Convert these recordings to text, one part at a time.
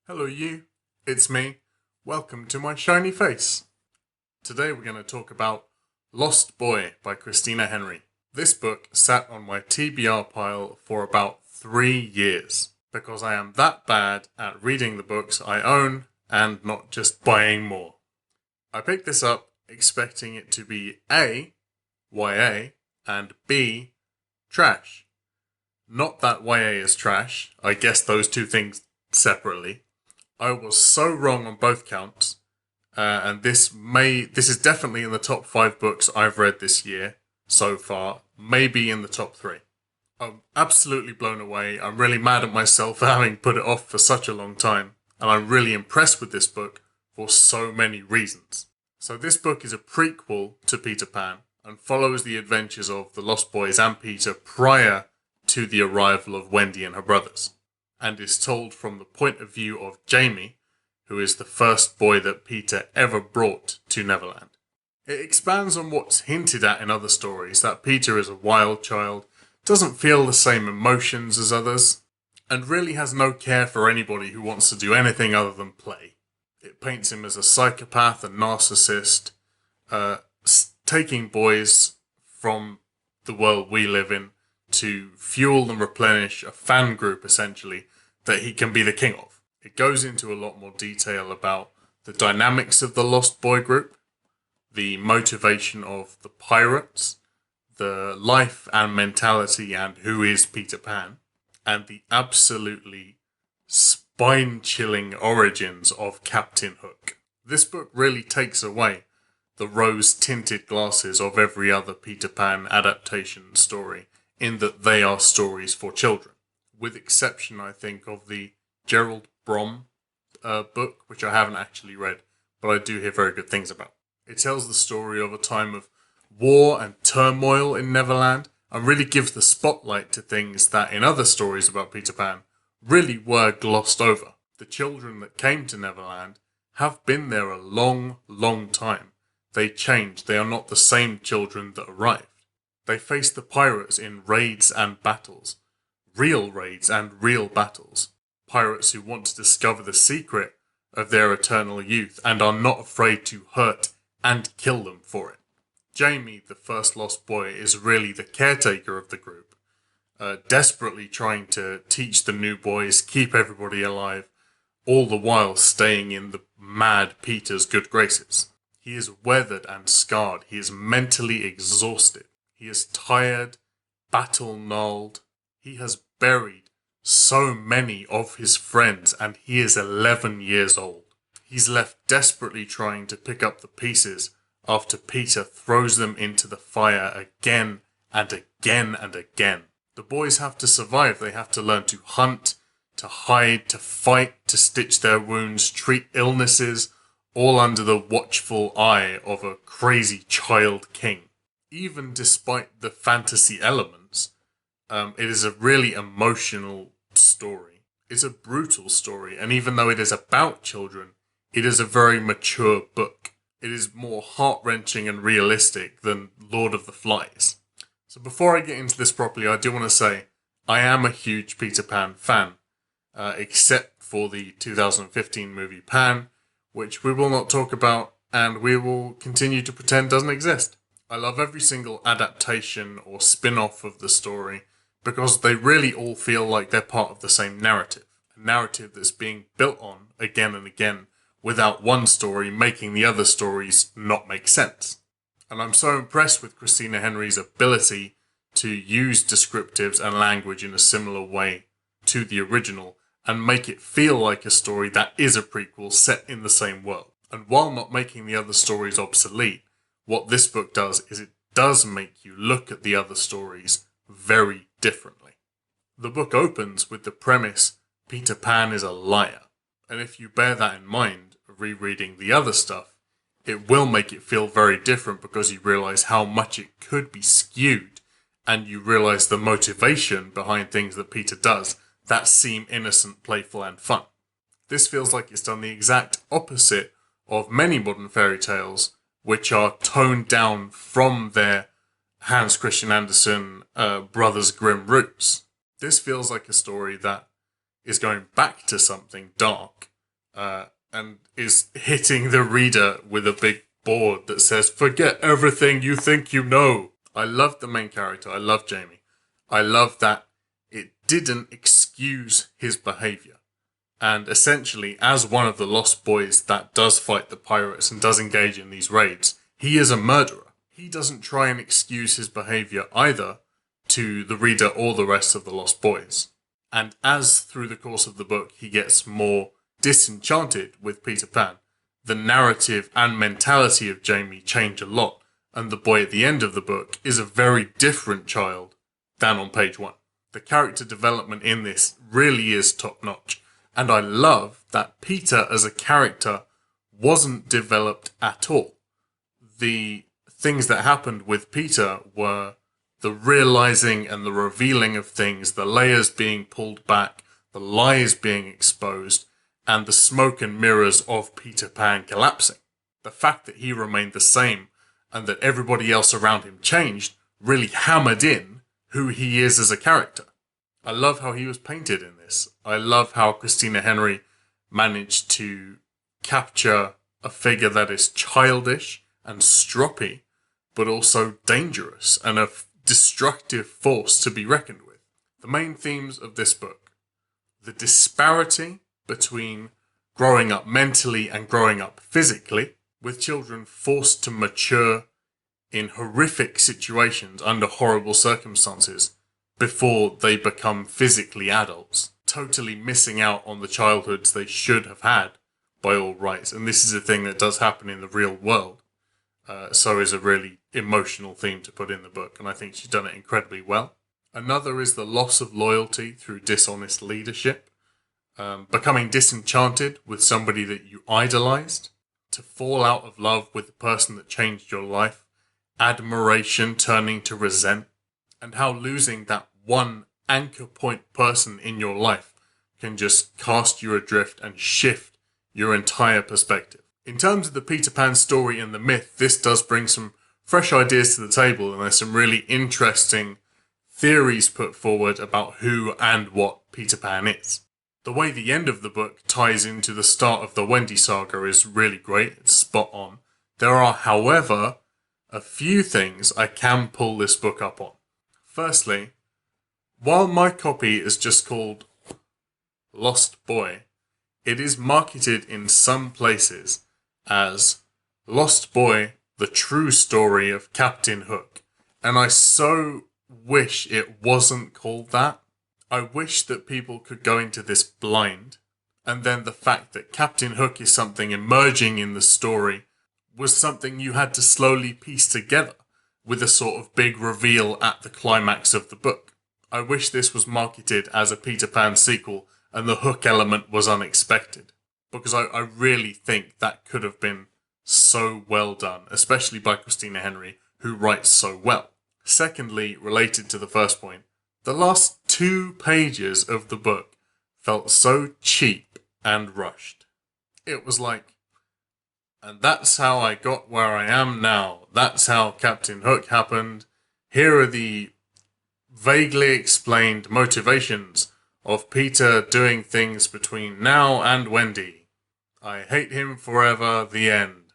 Hello you, it's me. Welcome to my shiny face. Today we're going to talk about Lost Boy by Christina Henry. This book sat on my TBR pile for about 3 years because I am that bad at reading the books I own and not just buying more. I picked this up expecting it to be A, YA, and B, trash. Not that YA is trash, I guess those two things separately. I was so wrong on both counts, and this is definitely in the top 5 books I've read this year so far, maybe in the top 3. I'm absolutely blown away. I'm really mad at myself for having put it off for such a long time, and I'm really impressed with this book for so many reasons. So this book is a prequel to Peter Pan and follows the adventures of the Lost Boys and Peter prior to the arrival of Wendy and her brothers, and is told from the point of view of Jamie, who is the first boy that Peter ever brought to Neverland. It expands on what's hinted at in other stories, that Peter is a wild child, doesn't feel the same emotions as others, and really has no care for anybody who wants to do anything other than play. It paints him as a psychopath and narcissist, taking boys from the world we live in to fuel and replenish a fan group, essentially, that he can be the king of. It goes into a lot more detail about the dynamics of the Lost Boy group, the motivation of the pirates, the life and mentality and who is Peter Pan, and the absolutely spine-chilling origins of Captain Hook. This book really takes away the rose-tinted glasses of every other Peter Pan adaptation story, in that they are stories for children, with exception, I think, of the Gerald Brom book, which I haven't actually read, but I do hear very good things about. It tells the story of a time of war and turmoil in Neverland, and really gives the spotlight to things that in other stories about Peter Pan really were glossed over. The children that came to Neverland have been there a long, long time. They changed. They are not the same children that arrived. They face the pirates in raids and battles. Real raids and real battles. Pirates who want to discover the secret of their eternal youth and are not afraid to hurt and kill them for it. Jamie, the first Lost Boy, is really the caretaker of the group, desperately trying to teach the new boys, keep everybody alive, all the while staying in the mad Peter's good graces. He is weathered and scarred. He is mentally exhausted. He is tired, battle-gnarled. He has buried so many of his friends, and he is 11 years old. He's left desperately trying to pick up the pieces after Peter throws them into the fire again and again and again. The boys have to survive. They have to learn to hunt, to hide, to fight, to stitch their wounds, treat illnesses, all under the watchful eye of a crazy child king. Even despite the fantasy elements, it is a really emotional story. It's a brutal story, and even though it is about children, it is a very mature book. It is more heart-wrenching and realistic than Lord of the Flies. So before I get into this properly, I do want to say I am a huge Peter Pan fan, except for the 2015 movie Pan, which we will not talk about, and we will continue to pretend doesn't exist. I love every single adaptation or spin-off of the story because they really all feel like they're part of the same narrative. A narrative that's being built on again and again without one story making the other stories not make sense. And I'm so impressed with Christina Henry's ability to use descriptives and language in a similar way to the original and make it feel like a story that is a prequel set in the same world. And while not making the other stories obsolete, what this book does is it does make you look at the other stories very differently. The book opens with the premise Peter Pan is a liar. And if you bear that in mind, rereading the other stuff, it will make it feel very different because you realise how much it could be skewed, and you realise the motivation behind things that Peter does that seem innocent, playful and fun. This feels like it's done the exact opposite of many modern fairy tales, which are toned down from their Hans Christian Andersen Brothers Grimm roots. This feels like a story that is going back to something dark, and is hitting the reader with a big board that says, "Forget everything you think you know." I love the main character. I love Jamie. I love that it didn't excuse his behavior. And essentially, as one of the Lost Boys that does fight the pirates and does engage in these raids, he is a murderer. He doesn't try and excuse his behavior either to the reader or the rest of the Lost Boys. And as through the course of the book he gets more disenchanted with Peter Pan, the narrative and mentality of Jamie change a lot, and the boy at the end of the book is a very different child than on page 1. The character development in this really is top-notch, and I love that Peter as a character wasn't developed at all. The things that happened with Peter were the realizing and the revealing of things, the layers being pulled back, the lies being exposed, and the smoke and mirrors of Peter Pan collapsing. The fact that he remained the same and that everybody else around him changed really hammered in who he is as a character. I love how he was painted in this. I love how Christina Henry managed to capture a figure that is childish and stroppy, but also dangerous and a destructive force to be reckoned with. The main themes of this book: the disparity between growing up mentally and growing up physically, with children forced to mature in horrific situations under horrible circumstances before they become physically adults, totally missing out on the childhoods they should have had by all rights. And this is a thing that does happen in the real world. So is a really emotional theme to put in the book, and I think she's done it incredibly well. Another is the loss of loyalty through dishonest leadership, becoming disenchanted with somebody that you idolized, to fall out of love with the person that changed your life, admiration turning to resent, and how losing that one anchor point person in your life can just cast you adrift and shift your entire perspective. In terms of the Peter Pan story and the myth, this does bring some fresh ideas to the table, and there's some really interesting theories put forward about who and what Peter Pan is. The way the end of the book ties into the start of the Wendy saga is really great. It's spot on. There are, however, a few things I can pull this book up on. Firstly, while my copy is just called Lost Boy, it is marketed in some places as Lost Boy, the true story of Captain Hook. And I so wish it wasn't called that. I wish that people could go into this blind, and then the fact that Captain Hook is something emerging in the story was something you had to slowly piece together with a sort of big reveal at the climax of the book. I wish this was marketed as a Peter Pan sequel and the Hook element was unexpected, because I really think that could have been so well done, especially by Christina Henry, who writes so well. Secondly, related to the first point, the last 2 pages of the book felt so cheap and rushed. It was like, and that's how I got where I am now. That's how Captain Hook happened. Here are the vaguely explained motivations of Peter doing things between now and Wendy. I hate him forever, the end.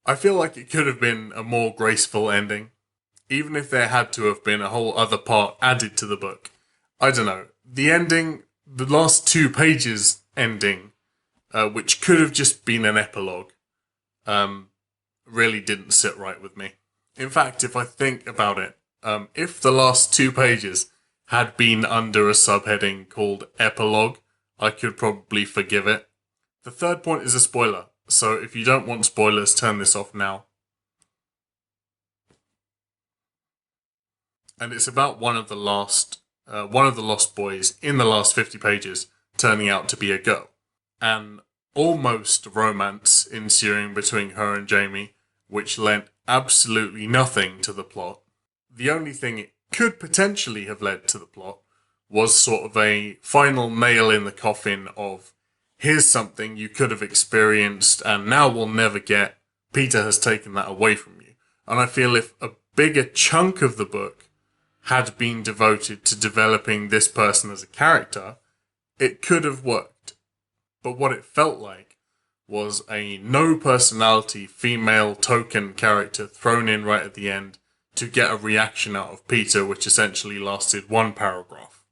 I feel like it could have been a more graceful ending, even if there had to have been a whole other part added to the book. I don't know. The ending, the last 2 pages ending, which could have just been an epilogue, really didn't sit right with me. In fact, if I think about it, if the last 2 pages had been under a subheading called epilogue, I could probably forgive it. The third point is a spoiler, so if you don't want spoilers, turn this off now. And it's about one of the Lost Boys in the last 50 pages turning out to be a girl. An almost romance ensuing between her and Jamie, which lent absolutely nothing to the plot. The only thing it could potentially have led to the plot was sort of a final nail in the coffin of, here's something you could have experienced and now will never get. Peter has taken that away from you. And I feel if a bigger chunk of the book had been devoted to developing this person as a character, it could have worked. but what it felt like was a no personality female token character thrown in right at the end to get a reaction out of Peter, which essentially lasted one paragraph.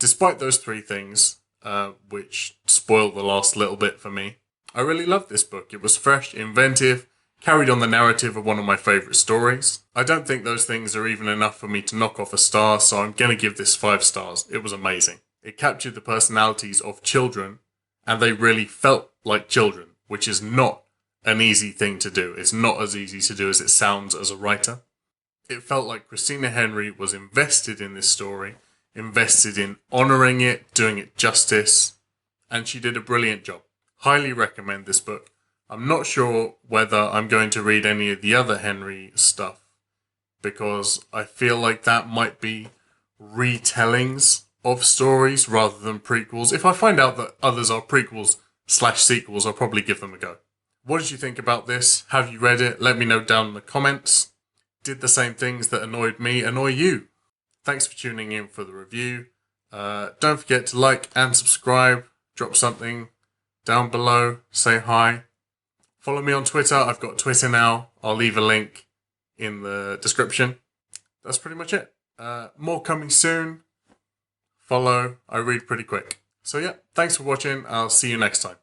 Despite those three things, which spoiled the last little bit for me, I really loved this book. It was fresh, inventive, carried on the narrative of one of my favourite stories. I don't think those things are even enough for me to knock off a star, so I'm going to give this 5 stars. It was amazing. It captured the personalities of children, and they really felt like children, which is not an easy thing to do. It's not as easy to do as it sounds as a writer. It felt like Christina Henry was invested in this story, invested in honouring it, doing it justice, and she did a brilliant job. Highly recommend this book. I'm not sure whether I'm going to read any of the other Henry stuff, because I feel like that might be retellings of stories rather than prequels. If I find out that others are prequels/sequels, I'll probably give them a go. What did you think about this? Have you read it? Let me know down in the comments. Did the same things that annoyed me annoy you? Thanks for tuning in for the review. Don't forget to like and subscribe. Drop something down below. Say hi. Follow me on Twitter. I've got Twitter now. I'll leave a link in the description. That's pretty much it. More coming soon. Follow. I read pretty quick. So yeah, thanks for watching. I'll see you next time.